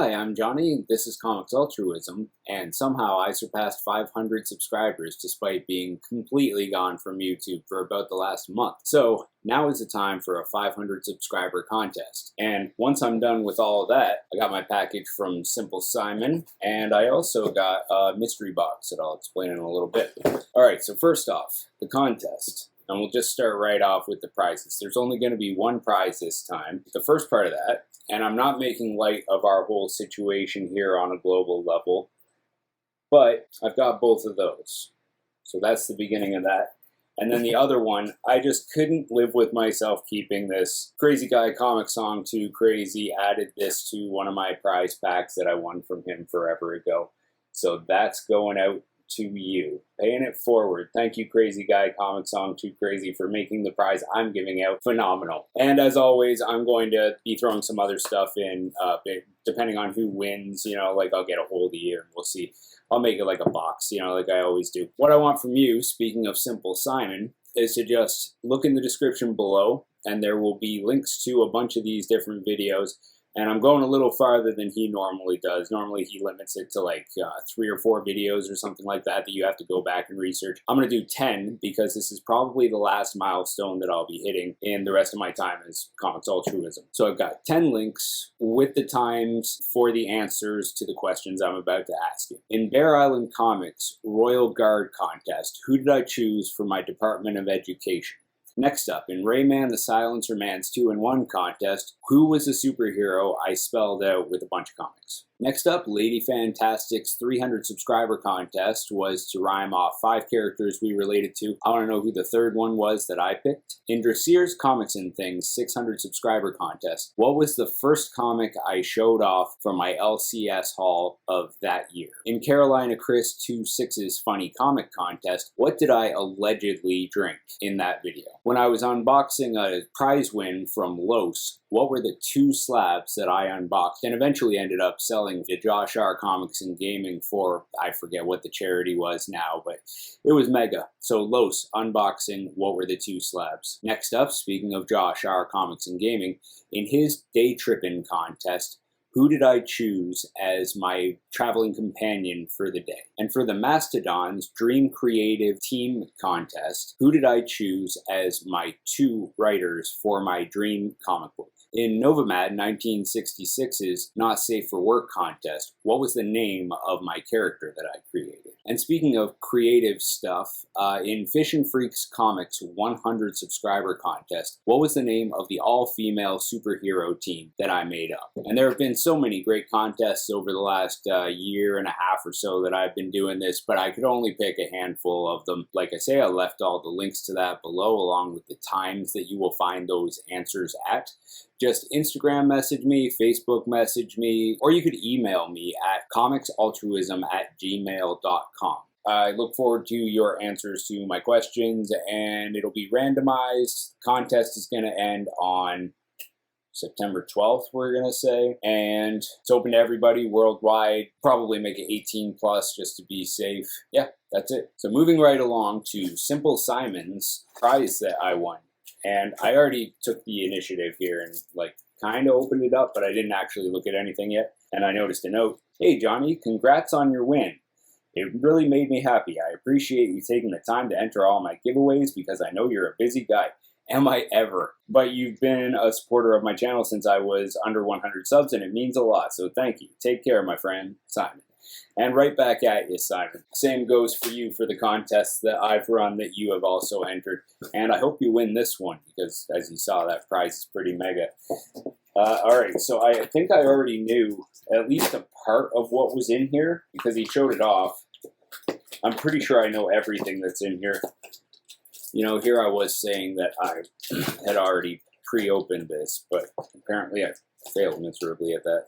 Hi, I'm Johnny. This is Comics Altruism, and somehow I surpassed 500 subscribers despite being completely gone from YouTube for about the last month. So now is the time for a 500 subscriber contest. And once I'm done with all of that, I got my package from Simple Simon, and I also got a mystery box that I'll explain in a little bit. Alright, so first off, the contest. And we'll just start right off with the prizes. There's only going to be one prize this time. The first part of that, and I'm not making light of our whole situation here on a global level, but I've got both of those. So that's the beginning of that. And then the other one, I just couldn't live with myself keeping this. Crazy Guy Comic Song 2 Crazy added this to one of my prize packs that I won from him forever ago. So that's going out to you. Paying it forward. Thank you, Crazy Guy Comic Song 2 Crazy, for making the prize I'm giving out phenomenal. And as always, I'm going to be throwing some other stuff in, depending on who wins, you know, like I'll get a hold of you and we'll see. I'll make it like a box, you know, like I always do. What I want from you, speaking of Simple Simon, is to just look in the description below and there will be links to a bunch of these different videos. And I'm going a little farther than he normally does. Normally he limits it to like 3 or 4 videos or something like that that you have to go back and research. I'm going to do 10 because this is probably the last milestone that I'll be hitting in the rest of my time as Comics Altruism. So I've got 10 links with the times for the answers to the questions I'm about to ask you. In Bear Island Comics Royal Guard Contest, who did I choose for my Department of Education? Next up, in Rayman the Silencer Man's 2-in-1 contest, who was the superhero I spelled out with a bunch of comics? Next up, Lady Fantastic's 300 subscriber contest was to rhyme off 5 characters we related to. I want to know who the third one was that I picked. In Dresser's Comics and Things 600 subscriber contest, what was the first comic I showed off from my LCS haul of that year? In Carolina Chris 26's Funny Comic contest, what did I allegedly drink in that video? When I was unboxing a prize win from Los, what were the 2 slabs that I unboxed and eventually ended up selling to Josh R. Comics and Gaming for, I forget what the charity was now, but it was mega. So Los, unboxing, what were the 2 slabs? Next up, speaking of Josh R. Comics and Gaming, in his Day Trippin' contest, who did I choose as my traveling companion for the day? And for the Mastodon's Dream Creative Team contest, who did I choose as my 2 writers for my dream comic book? In Novamad 1966's Not Safe for Work contest, what was the name of my character that I created? And speaking of creative stuff, in Fish and Freaks Comics 100 subscriber contest, what was the name of the all-female superhero team that I made up? And there have been so many great contests over the last year and a half or so that I've been doing this, but I could only pick a handful of them. Like I say, I left all the links to that below, along with the times that you will find those answers at. Just Instagram message me, Facebook message me, or you could email me at comicsaltruism@gmail.com. I look forward to your answers to my questions, and it'll be randomized. Contest is going to end on September 12th, we're going to say, and it's open to everybody worldwide. Probably make it 18 plus just to be safe. Yeah, that's it. So moving right along to Simple Simon's prize that I won. And I already took the initiative here and like kind of opened it up, but I didn't actually look at anything yet. And I noticed a note. Hey Johnny, congrats on your win. It really made me happy. I appreciate you taking the time to enter all my giveaways because I know you're a busy guy. Am I ever? But you've been a supporter of my channel since I was under 100 subs and it means a lot. So thank you. Take care, my friend, Simon. And right back at you, Simon. Same goes for you for the contests that I've run that you have also entered. And I hope you win this one because, as you saw, that prize is pretty mega. Alright, so I think I already knew at least a part of what was in here because he showed it off. I'm pretty sure I know everything that's in here. You know, here I was saying that I had already pre-opened this, but apparently I failed miserably at that.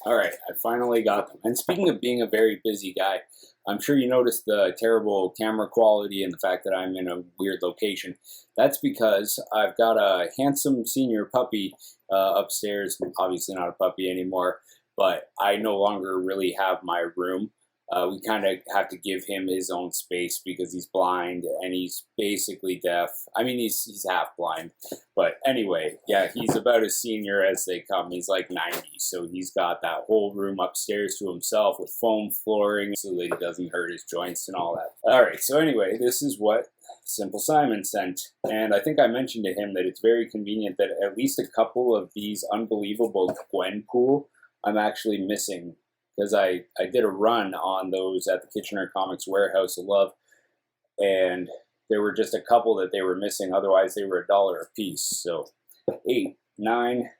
Alright, I finally got them. And speaking of being a very busy guy, I'm sure you noticed the terrible camera quality and the fact that I'm in a weird location. That's because I've got a handsome senior puppy upstairs. Obviously not a puppy anymore, but I no longer really have my room. We kind of have to give him his own space because he's blind and he's basically deaf. I mean, he's half blind. But anyway, yeah, he's about as senior as they come. He's like 90, so he's got that whole room upstairs to himself with foam flooring so that he doesn't hurt his joints and all that. All right, so anyway, this is what Simple Simon sent. And I think I mentioned to him that it's very convenient that at least a couple of these unbelievable Gwenpool I'm actually missing, because I did a run on those at the Kitchener Comics Warehouse of Love, and there were just a couple that they were missing. Otherwise, they were $1 a piece. So 8, 9,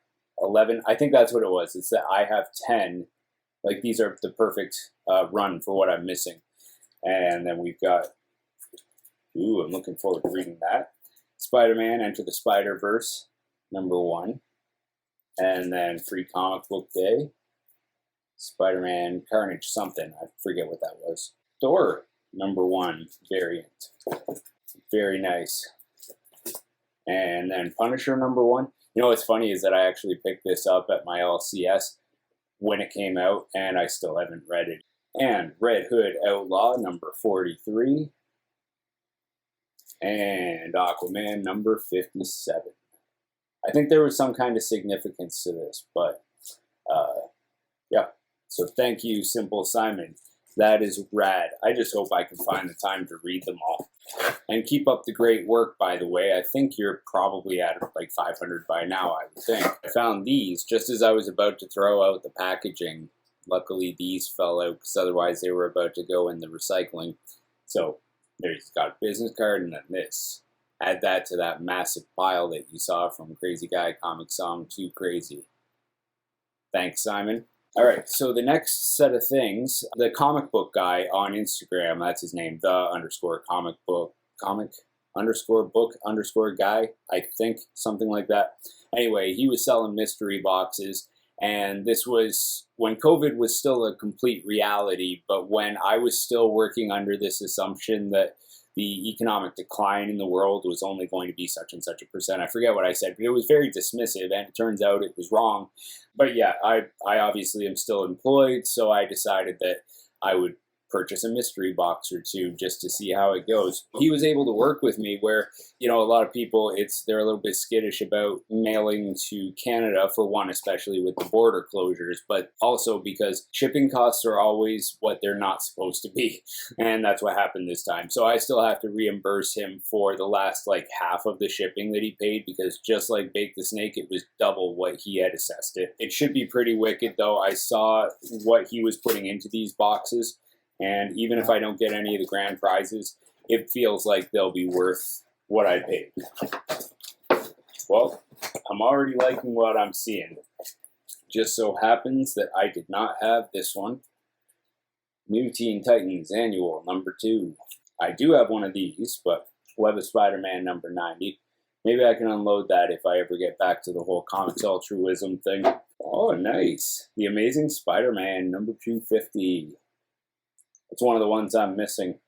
11. I think that's what it was. It's that I have 10. Like, these are the perfect run for what I'm missing. And then we've got, ooh, I'm looking forward to reading that. Spider-Man Enter the Spider-Verse, #1. And then Free Comic Book Day. Spider-Man Carnage something. I forget what that was. Thor, #1 variant. Very nice. And then Punisher, #1. You know what's funny is that I actually picked this up at my LCS when it came out, and I still haven't read it. And Red Hood Outlaw, #43. And Aquaman, #57. I think there was some kind of significance to this, but yeah. So thank you, Simple Simon. That is rad. I just hope I can find the time to read them all. And keep up the great work, by the way. I think you're probably at like 500 by now, I would think. I found these just as I was about to throw out the packaging. Luckily, these fell out because otherwise they were about to go in the recycling. So there's got a business card and then this. Add that to that massive pile that you saw from Crazy Guy Comics Song Too Crazy. Thanks, Simon. All right, so the next set of things, the comic book guy on Instagram, that's his name, _comic _ guy, I think, something like that. Anyway, he was selling mystery boxes, and this was when COVID was still a complete reality, but when I was still working under this assumption that the economic decline in the world was only going to be such and such a percent. I forget what I said, but it was very dismissive, and it turns out it was wrong. But yeah, I obviously am still employed, so I decided that I would purchase a mystery box or two just to see how it goes. He was able to work with me where, you know, a lot of people, they're a little bit skittish about mailing to Canada, for one, especially with the border closures, but also because shipping costs are always what they're not supposed to be. And that's what happened this time. So I still have to reimburse him for the last like half of the shipping that he paid, because just like Bake the Snake, it was double what he had assessed it. It should be pretty wicked though. I saw what he was putting into these boxes, and even if I don't get any of the grand prizes, it feels like they'll be worth what I paid. Well, I'm already liking what I'm seeing. Just so happens that I did not have this one. New Teen Titans Annual #2. I do have one of these, but Web of Spider-Man #90. Maybe I can unload that if I ever get back to the whole comics altruism thing. Oh, nice. The Amazing Spider-Man #250. It's one of the ones I'm missing.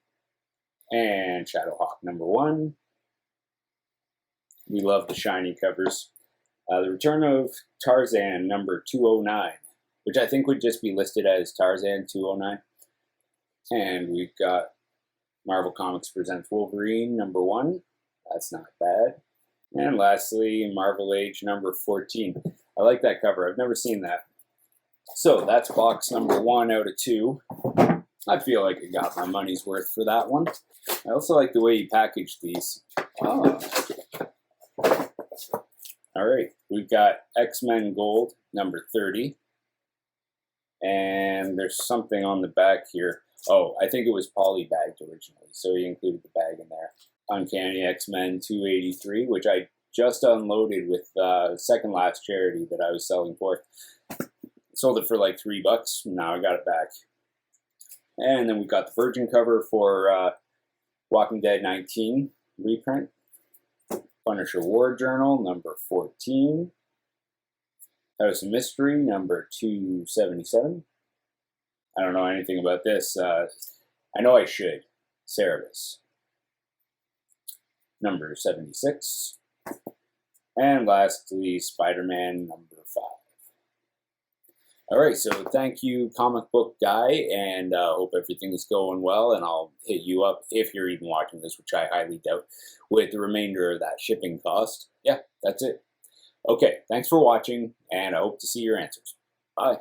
And Shadowhawk #1. We love the shiny covers. The Return of Tarzan #209, which I think would just be listed as Tarzan 209. And we've got Marvel Comics Presents Wolverine #1. That's not bad. And lastly, Marvel Age #14. I like that cover. I've never seen that. So that's box #1 out of 2. I feel like I got my money's worth for that one. I also like the way he packaged these. Oh. All right, we've got X-Men Gold #30. And there's something on the back here. Oh, I think it was poly-bagged originally, so he included the bag in there. Uncanny X-Men 283, which I just unloaded with second last charity that I was selling for. Sold it for like $3. Now I got it back. And then we've got the Virgin cover for Walking Dead 19 reprint. Punisher War Journal #14. House of Mystery #277. I don't know anything about this. I know I should. Cerebus #76. And lastly, Spider-Man #5. All right, so thank you, comic book guy, and hope everything is going well. And I'll hit you up if you're even watching this, which I highly doubt, with the remainder of that shipping cost. Yeah, that's it. Okay, thanks for watching, and I hope to see your answers. Bye.